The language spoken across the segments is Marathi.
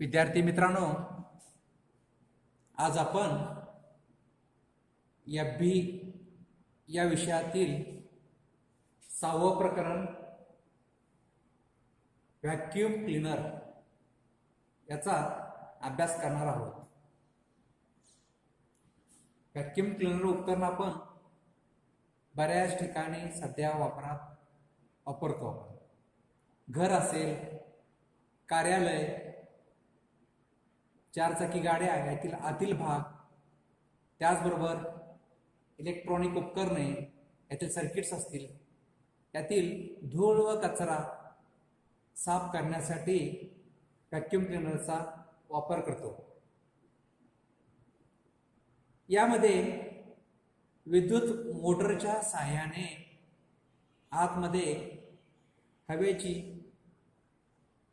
विद्यार्थी मित्रांनो, आज आपण FB या विषयातील 6वं प्रकरण व्हॅक्यूम क्लीनर याचा अभ्यास करणार आहोत. व्हॅक्यूम क्लीनर उपकरण आपण बऱ्याच ठिकाणी सध्या वापरतो. घर असेल, कार्यालय, चारचाकी गाड्या यातील आतील भाग, त्याचबरोबर इलेक्ट्रॉनिक उपकरणे यातील सर्किट्स असतील, यातील धूळ व कचरा साफ करण्यासाठी व्हॅक्यूम क्लीनरचा वापर करतो. यामध्ये विद्युत मोटरच्या साहाय्याने आतमध्ये हवेची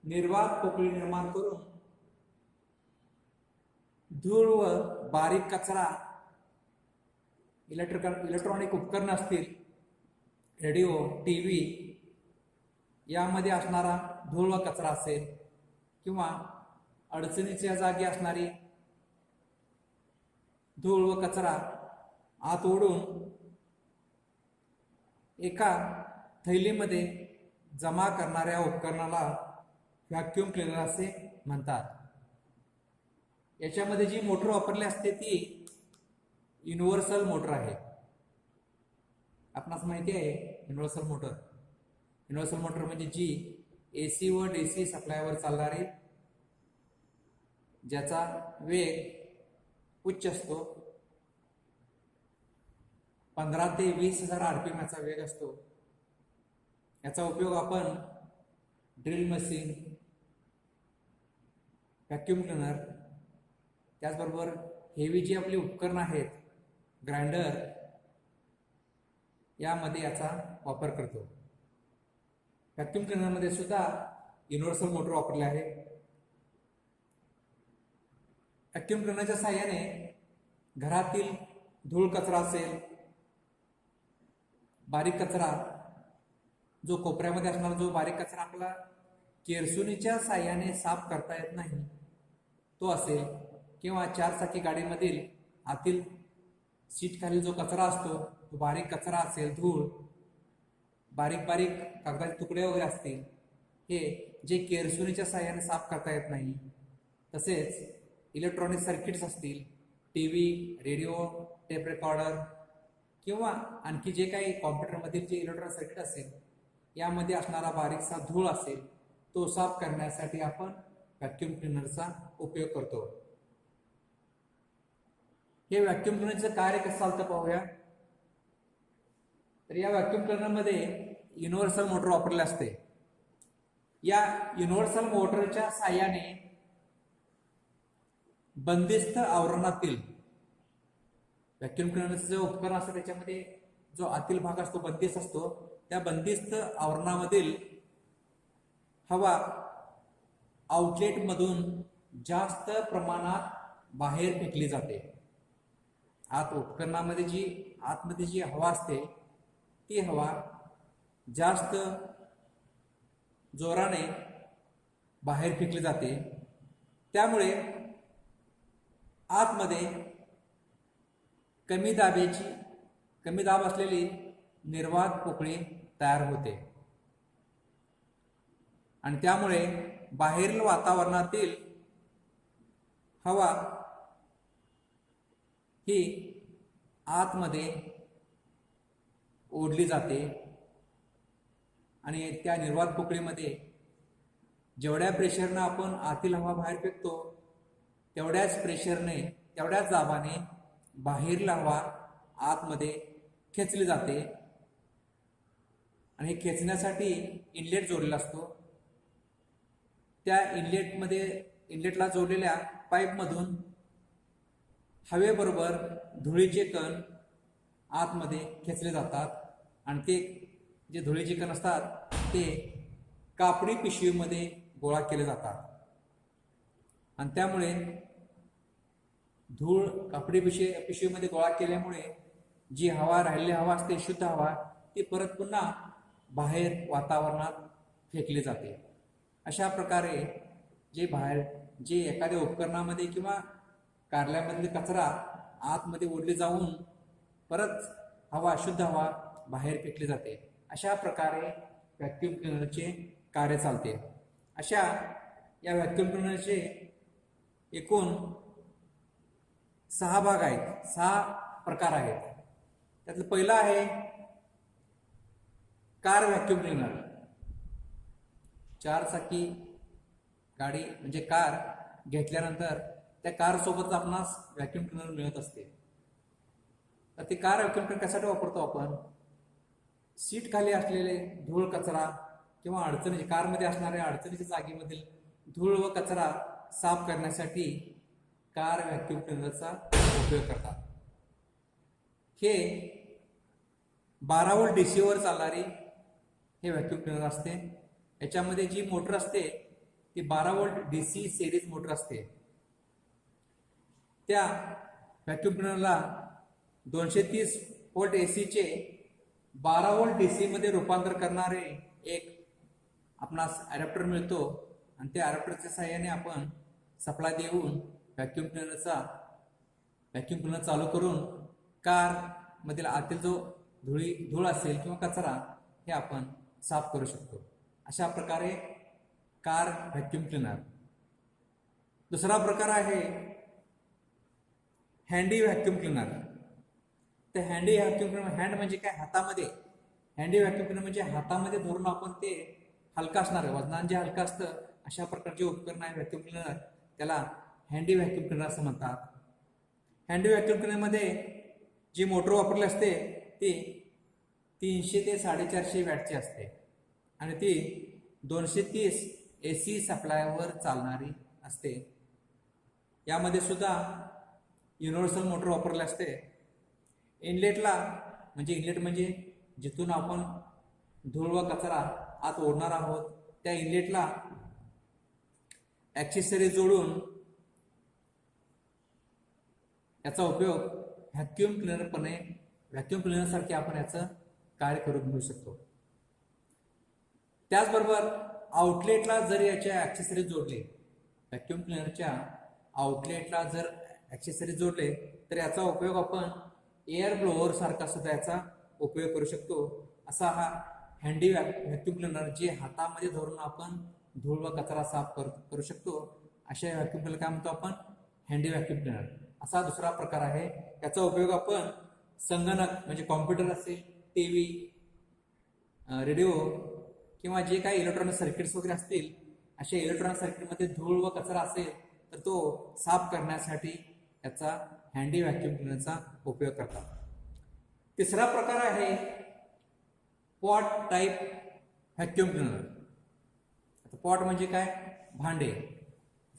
निर्वात पोकळी निर्माण करून धूळ व बारीक कचरा, इलेक्ट्रॉनिक उपकरण असतील, रेडिओ, टीव्ही यामध्ये असणारा धूळ व कचरा असेल किंवा अडचणीच्या जागी असणारी धूळ व कचरा आत ओढून एका थैलीमध्ये जमा करणाऱ्या उपकरणाला व्हॅक्यूम क्लीनर असे म्हणतात. याच्यामध्ये जी मोटर वापरली असते ती युनिव्हर्सल मोटर आहे. आपणास माहिती आहे युनिव्हर्सल मोटर म्हणजे जी AC व DC सप्लायवर चालणारी, ज्याचा वेग उच्च असतो, 15 ते 20,000 RPM याचा वेग असतो. याचा उपयोग आपण ड्रिल मशीन, व्हॅक्यूम क्लीनर, त्याचबरोबर हेवी जी आपली उपकरणं आहेत, ग्राइंडर, यामध्ये याचा वापर करतो. व्हॅक्यूम क्लीनरमध्ये सुद्धा युनिव्हर्सल मोटर वापरली आहे. व्हॅक्यूम क्लीनरच्या साहाय्याने घरातील धूळ कचरा असेल, बारीक कचरा, जो कोपऱ्यामध्ये असणारा जो बारीक कचरा आपला केरसुनीच्या साहाय्याने साफ करता येत नाही तो असेल, किंवा चारचाकी गाडीमधील आतील सीट खाली जो कचरा असतो तो बारीक कचरा असेल, धूळ, बारीक कागदाचे तुकडे वगैरे असतील, हे जे केरसुनीच्या साहाय्याने साफ करता येत नाही, तसेच इलेक्ट्रॉनिक सर्किट्स असतील, टीव्ही, रेडिओ, टेप रेकॉर्डर किंवा आणखी जे काही कॉम्प्युटरमधील जे इलेक्ट्रॉनिक सर्किट असेल, यामध्ये असणारा बारीकसा धूळ असेल, तो साफ करण्यासाठी आपण व्हॅक्यूम क्लीनरचा उपयोग करतो. हे व्हॅक्यूम क्लीनरचं कार्य कसं चालतं पाहूया. तर या व्हॅक्यूम क्लीनरमध्ये युनिव्हर्सल मोटर वापरले असते. या युनिव्हर्सल मोटरच्या साहाय्याने बंदिस्त आवरणातील व्हॅक्यूम क्लीनरचं जे उपकरण असतं त्याच्यामध्ये जो आतील भाग असतो बंदिस्त असतो, त्या बंदिस्त आवरणामधील हवा आउटलेटमधून जास्त प्रमाणात बाहेर फेकली जाते. उपकरणामध्ये आतमध्ये जी हवा असते ती हवा जास्त जोराने बाहेर फेकली जाते. त्यामुळे आतमध्ये कमी दाब असलेली निर्वात पोकळी तयार होते आणि त्यामुळे बाहेरील वातावरणातील हवा ही आतमध्ये ओढली जाते आणि त्या निर्वात पोकळीमध्ये जेवढ्या प्रेशरनं आपण आतील हवा बाहेर फेकतो तेवढ्याच प्रेशरने, तेवढ्याच दाबाने बाहेरील हवा आतमध्ये खेचली जाते आणि हे खेचण्यासाठी इनलेट जोडलेला असतो. त्या इनलेटला जोडलेल्या पाईपमधून हवेबरोबर धुळीचे कण आतमध्ये खेचले जातात आणि ते जे धुळीचे कण असतात ते कापडी पिशवीमध्ये गोळा केले जातात आणि त्यामुळे धूळ कापडी पिशवीमध्ये गोळा केल्यामुळे जी राहिलेली हवा असते, शुद्ध हवा, ती परत पुन्हा बाहेर वातावरणात फेकली जाते. अशा प्रकारे जे बाहेर जे एखाद्या उपकरणामध्ये किंवा कार्यालयामधील कचरा आतमध्ये ओढली जाऊन परत शुद्ध हवा बाहेर फेकली जाते. अशा प्रकारे व्हॅक्यूम क्लिनरचे कार्य चालते. अशा या व्हॅक्यूम क्लिनरचे एकूण 6 भाग आहेत, 6 प्रकार आहेत. त्यातलं पहिलं आहे कार व्हॅक्यूम क्लिनर. 4 चाकी गाडी म्हणजे कार घेतल्यानंतर त्या कार सोबत आपणास व्हॅक्यूम क्लिनर मिळत असते. तर ते कार व्हॅक्यूम क्लिनर कशासाठी वापरतो आपण? सीट खाली असलेले धूळ कचरा किंवा अडचणीचे कारमध्ये असणाऱ्या अडचणीच्या जागेमधील धूळ व कचरा साफ करण्यासाठी कार व्हॅक्यूम क्लिनरचा उपयोग करतात. हे 12 व्होल्ट DC वर चालणारी हे व्हॅक्यूम क्लिनर असते. याच्यामध्ये जी मोटर असते ती 12 व्होल्ट DC सिरीज मोटर असते. त्या व्हॅक्यूम क्लिनरला 230 व्होल्ट AC चे 12 व्होल्ट DC मध्ये रूपांतर करणारे एक आपणास अडॅप्टर मिळतो आणि त्या अडॅप्टरच्या सहाय्याने आपण सप्लाय देऊन व्हॅक्यूम क्लिनर चालू करून कार मधील आतील जो धूळ असेल किंवा कचरा हे आपण साफ करू शकतो. अशा प्रकारे कार व्हॅक्यूम क्लिनर. दुसरा प्रकार आहे हँडी व्हॅक्यूम क्लिनर. तर हँडी व्हॅक्यूम क्लिनर, हँड म्हणजे काय? हातामध्ये. हँडी व्हॅक्यूम क्लिनर म्हणजे हातामध्ये धरून आपण ते हलका असणार, वजनाने जे हलका असतं अशा प्रकारचे उपकरण आहे व्हॅक्यूम क्लिनर. त्याला हँडी व्हॅक्यूम क्लिनर असं म्हणतात. हँडी व्हॅक्यूम क्लिनरमध्ये जी मोटर वापरली असते ती 300 ते 450 वॅटची असते आणि ती 230 AC सप्लायवर चालणारी असते. यामध्ये सुद्धा युनिव्हर्सल मोटर वापरली असते. इनलेट म्हणजे जिथून आपण धूळ व कचरा आत ओढणार आहोत त्या इनलेटला ॲक्सेसरी जोडून याचा उपयोग व्हॅक्यूम क्लिनर सारखे आपण याचं कार्य करून घेऊ शकतो. त्याचबरोबर आउटलेटला जर याच्या ॲक्सेसरी जोडले, व्हॅक्यूम क्लिनरच्या आउटलेटला जर ॲक्सेसरी जोडले तर याचा उपयोग आपण एअर ब्लोअर सारखा सुद्धा याचा उपयोग करू शकतो. असा हा हँडी व्हॅक्यूम क्लिनर जे हातामध्ये धरून आपण धूळ व कचरा साफ करू शकतो. अशा व्हॅक्यूम क्लिनर काय म्हणतो आपण? हँडी व्हॅक्यूम क्लिनर. असा दुसरा प्रकार आहे. याचा उपयोग आपण संगणक म्हणजे कॉम्प्युटर असेल, TV, रेडिओ किंवा जे काही इलेक्ट्रॉनिक सर्किट्स वगैरे असतील अशा इलेक्ट्रॉनिक सर्किटमध्ये धूळ व कचरा असेल तर तो साफ करण्यासाठी याचा हँडी व्हॅक्यूम क्लिनरचा उपयोग करतात. तिसरा प्रकार आहे पॉट टाईप व्हॅक्यूम क्लिनर. आता पॉट म्हणजे काय? भांडे.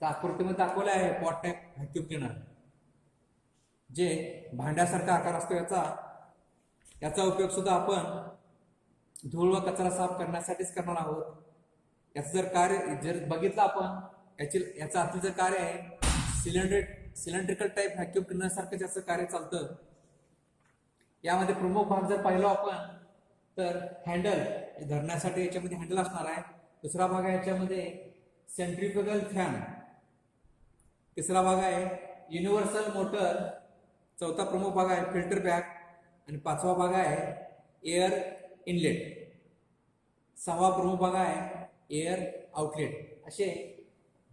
आकृतीमध्ये दाखवले आहे पॉट टाईप व्हॅक्यूम क्लिनर जे भांड्यासारखा आकार असतो. याचा उपयोग सुद्धा आपण धूळ व कचरा साफ करण्यासाठीच करणार आहोत. याचं जर कार्य जर बघितलं आपण याचं आतील जर कार्य आहे सिलेंड्रिकल टाईप व्हॅक्यूम क्लिनर सारखं याचं कार्य चालतं. यामध्ये प्रमुख भाग जर पाहिलो आपण तर हँडल धरण्यासाठी याच्यामध्ये हँडल असणार आहे. दुसरा भाग आहे याच्यामध्ये सेंट्रिफ्युगल फॅन. तिसरा भाग आहे युनिव्हर्सल मोटर. चौथा प्रमुख भाग आहे फिल्टर बॅग आणि 5वा भाग आहे एअर इनलेट. 6वा प्रमुख भाग आहे एअर आउटलेट. असे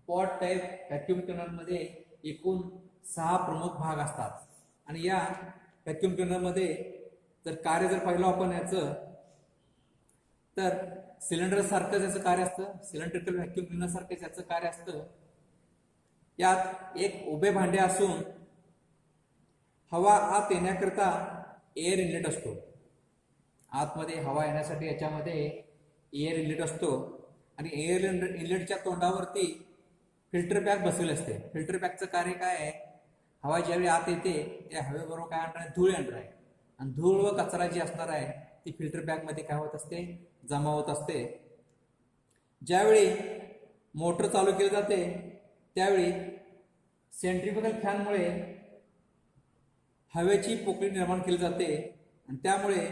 पॉट टाईप व्हॅक्यूम क्लिनरमध्ये एकूण 6 प्रमुख भाग असतात. आणि या व्हॅक्यूम क्लिनरमध्ये जर कार्य जर पाहिलं आपण याचं तर सिलेंडर सारखंच याचं कार्य असतं. सिलेंड्रिकल व्हॅक्यूम क्लिनर सारखंच याचं कार्य असतं. यात एक उभे भांडे असून हवा आत येण्याकरता एअर इनलेट असतो. आतमध्ये हवा येण्यासाठी याच्यामध्ये एअर इनलेट असतो आणि एअर इनलेटच्या तोंडावरती फिल्टर बॅग बसवले असते. फिल्टर बॅगचं कार्य काय आहे? हवा ज्यावेळी आत येते त्या हवेबरोबर काय आणणार आहे? धूळ येणार आहे आणि धूळ व कचरा जी असणार आहे ती फिल्टर बॅगमध्ये काय होत असते? जमा होत असते. ज्यावेळी मोटर चालू केली जाते त्यावेळी सेंट्रिफ्युगल फॅनमुळे हवेची पोकळी निर्माण केली जाते आणि त्यामुळे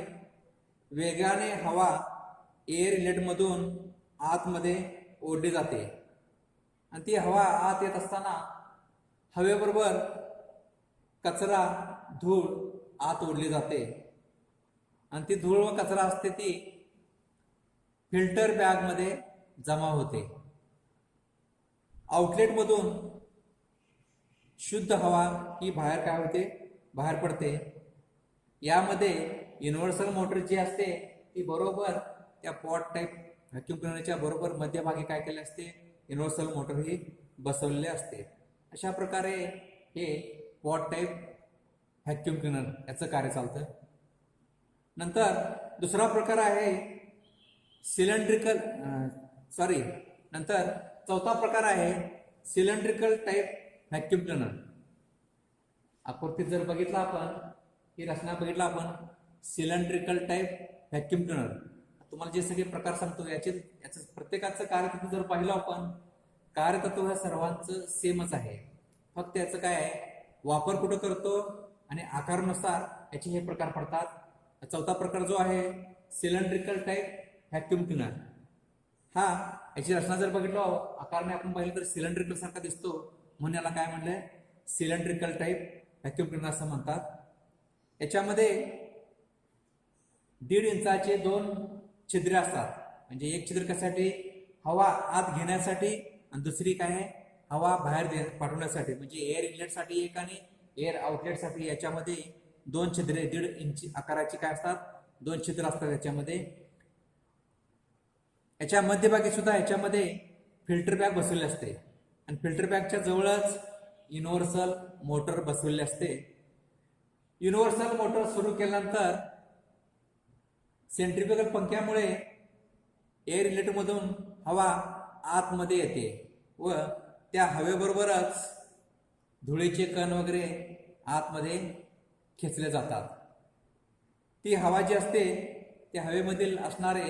वेगाने हवा एअर इनलेटमधून आतमध्ये ओढली जाते. आणि ती हवा आत येत असताना हवेबरोबर कचरा धूळ आत ओढली जाते आणि ती धूळ व कचरा असते ती फिल्टर बॅगमध्ये जमा होते. आउटलेटमधून शुद्ध हवा ही बाहेर काय होते, बाहेर पडते. यामध्ये युनिव्हर्सल मोटर जी असते ती बरोबर त्या पॉट टाईप व्हॅक्यूम क्लिनरच्या बरोबर मध्यभागी काय केले असते, युनिव्हर्सल मोटर ही बसवलेली असते. अशा प्रकारे हे पॉट टाईप व्हॅक्यूम क्लिनर याचं कार्य चालतं. नंतर दुसरा प्रकार आहे सिलेंड्रिकल नंतर चौथा प्रकार आहे सिलेंड्रिकल टाईप व्हॅक्यूम क्लिनर. आकृतीत जर बघितला आपण, ही रचना बघितला आपण, सिलेंड्रिकल टाईप व्हॅक्यूम क्लिनर. तुम्हाला जे सगळे प्रकार सांगतो याचं प्रत्येकाचं कार्यतत्व जर पाहिलं आपण, कार्यतत्व ह्या सर्वांचं सेमच आहे. फक्त याचं काय आहे, वापर कुठं करतो आणि आकारानुसार याचे हे प्रकार पडतात. चौथा प्रकार जो आहे सिलेंड्रिकल टाईप व्हॅक्यूम क्लिनर, हा याची रचना जर बघितलं आकारने आपण पाहिलं तर सिलेंड्रिकल सारखा दिसतो, म्हणून याला काय म्हणलंय, सिलेंड्रिकल टाईप व्हॅक्यूम क्लिनर असं म्हणतात. याच्यामध्ये 1.5 इंचाचे 2 छिद्रे असतात. म्हणजे एक छिद्र कशासाठी, हवा आत घेण्यासाठी, आणि दुसरी काय आहे, हवा बाहेर पाठवण्यासाठी. म्हणजे एअर इनलेटसाठी एक आणि एअर आउटलेटसाठी. याच्यामध्ये 2 छिद्रे 1.5 इंच आकाराची काय असतात, 2 छिद्र असतात याच्यामध्ये. याच्या मध्यभागी सुद्धा याच्यामध्ये फिल्टर बॅग बसवली असते आणि फिल्टर बॅगच्या जवळच युनिव्हर्सल मोटर बसवलेली असते. युनिव्हर्सल मोटर सुरू केल्यानंतर सेंट्रिफ्युगल पंख्यामुळे एअर इनलेटमधून हवा आतमध्ये येते व त्या हवेबरोबरच धुळीचे कण वगैरे आतमध्ये खेचले जातात. ती हवा जी असते त्या हवेमधील असणारे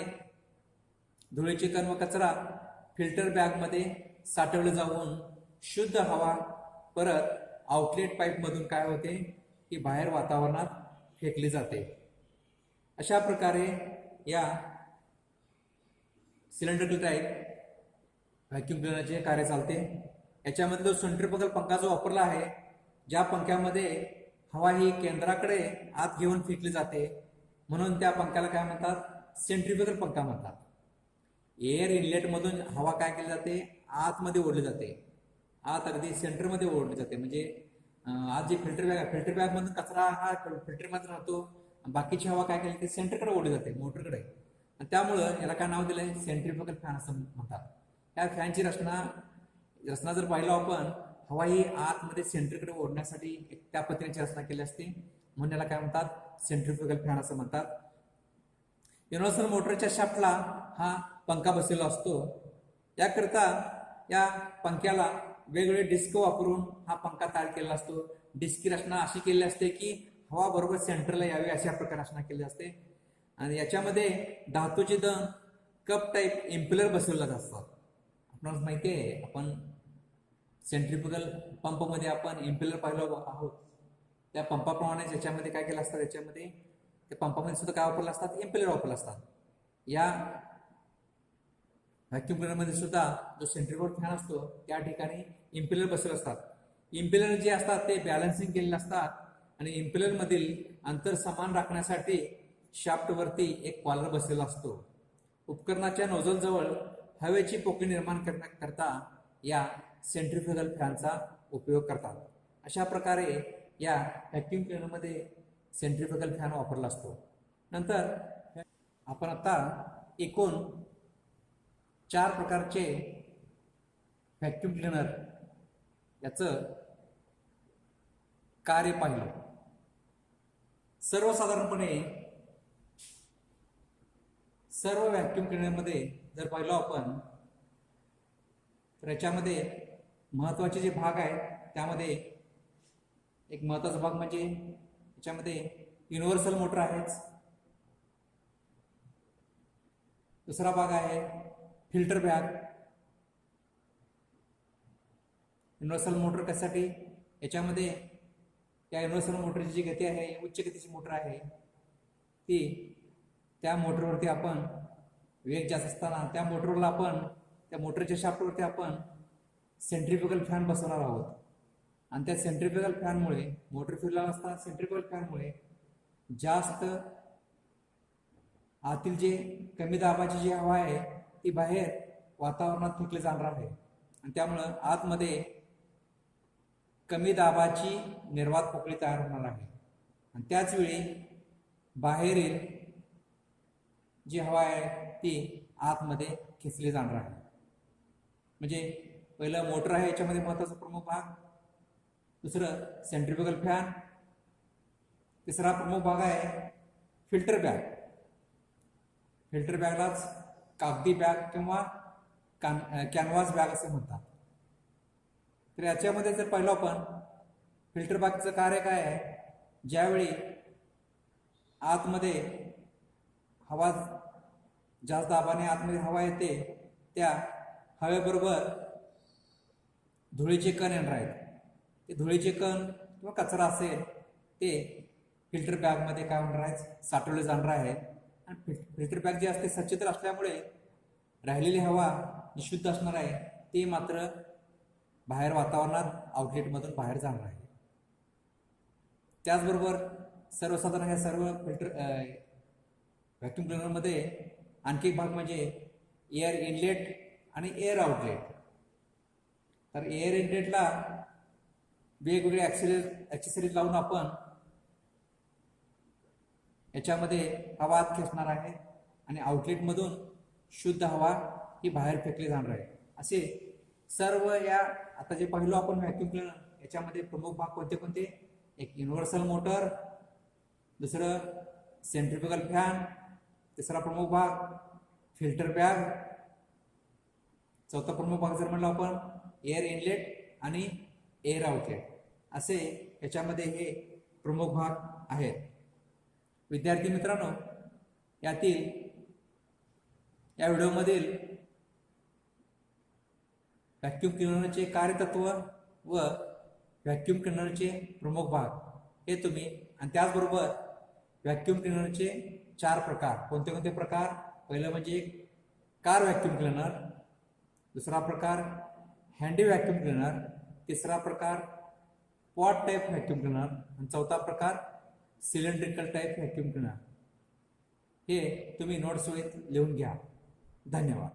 धुळीचे कण व कचरा फिल्टर बॅगमध्ये साठवले जाऊन शुद्ध हवा परत आउटलेट पाईपमधून काय होते, की बाहेर वातावरणात फेकली जाते. अशा प्रकारे या सिलेंड्रिकल टाईप व्हॅक्यूम क्लिनरचे कार्य चालते. याच्यामध्ये जो सेंट्रिफ्युगल पंखा जो वापरला आहे, ज्या पंख्यामध्ये हवा ही केंद्राकडे आत घेऊन फेकली जाते, म्हणून त्या पंख्याला काय म्हणतात, सेंट्रिफ्युगल पंखा म्हणतात. एअर इनलेटमधून हवा काय केली जाते, आतमध्ये ओढली जाते, आत अगदी सेंटरमध्ये ओढली जाते. म्हणजे आज जे फिल्टर बॅग आहे, फिल्टर बॅग मधून कचरा हा फिल्टरमध्ये राहतो, बाकीची हवा काय केली, सेंटरकडे ओढली जाते, मोटरकडे. आणि त्यामुळं याला काय नाव दिलंय, सेंट्रिफ्युगल फॅन असं म्हणतात. या फॅनची रचना जर पाहिलं आपण, हवा ही आतमध्ये सेंटरकडे ओढण्यासाठी त्या पद्धतीची रचना केली असते, म्हणून याला काय म्हणतात, सेंट्रिफ्युगल फॅन असं म्हणतात. युनिव्हर्सल मोटरच्या शाफ्टला हा पंखा बसलेला असतो. याकरिता या पंख्याला वेगवेगळे डिस्क वापरून हा पंखा तयार केलेला असतो. डिस्की रचना अशी केली असते की हवा बरोबर सेंटरला यावी, अशा प्रकारे रचना केली असते. आणि याच्यामध्ये धातूचे दंड कप टाईप इम्पेलर बसवलेले असतात. आपणाला माहिती आहे, आपण सेंट्रिफ्युगल पंपमध्ये आपण इम्पेलर पाहिलो आहोत. त्या पंपाप्रमाणे याच्यामध्ये काय केलं असतं, याच्यामध्ये त्या पंपामध्ये सुद्धा काय वापरलं असतात, इम्पेलर वापरले असतात. या व्हॅक्यूम क्लिनरमध्ये सुद्धा जो सेंट्रिफ्युगल फॅन असतो त्या ठिकाणी इम्पेलर बसवले असतात. इम्पेलर जे असतात ते बॅलन्सिंग केलेले असतात आणि इम्पेलर मधील अंतर समान राखण्यासाठी शाफ्टवरती एक कॉलर बसलेला असतो. उपकरणाच्या नोझल जवळ हवेची पोकळी निर्माण करण्याकरता या सेंट्रिफ्युगल फॅनचा उपयोग करतात. अशा प्रकारे या व्हॅक्यूम क्लिनरमध्ये सेंट्रिफ्युगल फॅन वापरला असतो. नंतर आपण आता एकूण 4 प्रकारचे व्हॅक्यूम क्लिनर याचं कार्य पाहिलं. सर्वसाधारणपणे सर्व व्हॅक्यूम क्लिनरमध्ये जर पाहिलं आपण, तर याच्यामध्ये महत्त्वाचे जे भाग आहेत त्यामध्ये एक महत्त्वाचा भाग म्हणजे याच्यामध्ये युनिव्हर्सल मोटर आहेच. दुसरा भाग आहे फिल्टर बॅग. युनिव्हर्सल मोटर कशासाठी, याच्यामध्ये या युनिव्हर्सल मोटरची जी गती आहे, उच्च गतीची मोटर आहे, ती त्या मोटरवरती आपण वेग जास्त असताना त्या मोटरला आपण त्या मोटरच्या शाफ्टवरती आपण सेंट्रिफ्युगल फॅन बसवणार आहोत आणि त्या सेंट्रिफ्युगल फॅनमुळे मोटर फिरला असता सेंट्रिफ्युगल फॅनमुळे जास्त आतील जे कमी दाबाची जी हवा आहे ती बाहेर वातावरणात फेकली जाणार आहे आणि त्यामुळं आतमध्ये कमी दाबाची निर्वात पोकळी तयार होणार आहे आणि त्याच वेळी बाहेरील जी हवा आहे ती आतमध्ये खेचली जाणार आहे. म्हणजे पहिलं मोटर आहे याच्यामध्ये महत्वाचा प्रमुख भाग, दुसरं सेंट्रिफ्युगल फॅन, तिसरा प्रमुख भाग आहे फिल्टर बॅग. फिल्टर बॅगलाच कागदी बॅग किंवा कॅनव्हास बॅग असे म्हणतात. तर याच्यामध्ये जर पाहिलं आपण फिल्टर बॅगचं कार्य काय आहे, ज्यावेळी आतमध्ये हवा जास्त दाबाने आतमध्ये हवा येते त्या हवेबरोबर धुळीचे कण येणार आहेत. ते धुळीचे कण किंवा कचरा असेल ते फिल्टर बॅगमध्ये काय होणार आहे, साठवले जाणार आहे आणि फिल्टर बॅग जी असते सच्छिद्र असल्यामुळे राहिलेली हवा जी शुद्ध असणार आहे ती मात्र बाहेर वातावरणात आउटलेटमधून बाहेर जाणार आहे. त्याचबरोबर सर्वसाधारण ह्या सर्व फिल्टर व्हॅक्यूम क्लिनरमध्ये आणखी एक भाग म्हणजे एअर इनलेट आणि एअर आउटलेट. तर एअर इनलेटला वेगवेगळे ॲक्सेसरीज लावून आपण याच्यामध्ये हवा आत खेचणार आहे आणि आउटलेटमधून शुद्ध हवा ही बाहेर फेकली जाणार आहे. असे सर्व या आता जे पाहिलो आपण व्हॅक्यूम क्लिनर याच्यामध्ये प्रमुख भाग कोणते कोणते, एक युनिव्हर्सल मोटर, दुसरं सेंट्रिफ्युगल फॅन, तिसरा प्रमुख भाग फिल्टर बॅग, चौथा प्रमुख भाग जर म्हणलं आपण एअर इनलेट आणि एअर आउटलेट. असे याच्यामध्ये हे प्रमुख भाग आहेत. विद्यार्थी मित्रांनो, यातील या व्हिडिओमधील व्हॅक्यूम क्लिनरचे कार्यतत्व व व्हॅक्यूम क्लिनरचे प्रमुख भाग हे तुम्ही आणि त्याचबरोबर व्हॅक्यूम क्लिनरचे 4 प्रकार कोणते कोणते प्रकार, पहिलं म्हणजे कार व्हॅक्यूम क्लिनर, दुसरा प्रकार हँडी व्हॅक्यूम क्लिनर, तिसरा प्रकार पॉट टाईप व्हॅक्यूम क्लिनर आणि चौथा प्रकार सिलेंड्रिकल टाईप व्हॅक्यूम क्लिनर. हे तुम्ही नोट्स लिहून घ्या. धन्यवाद.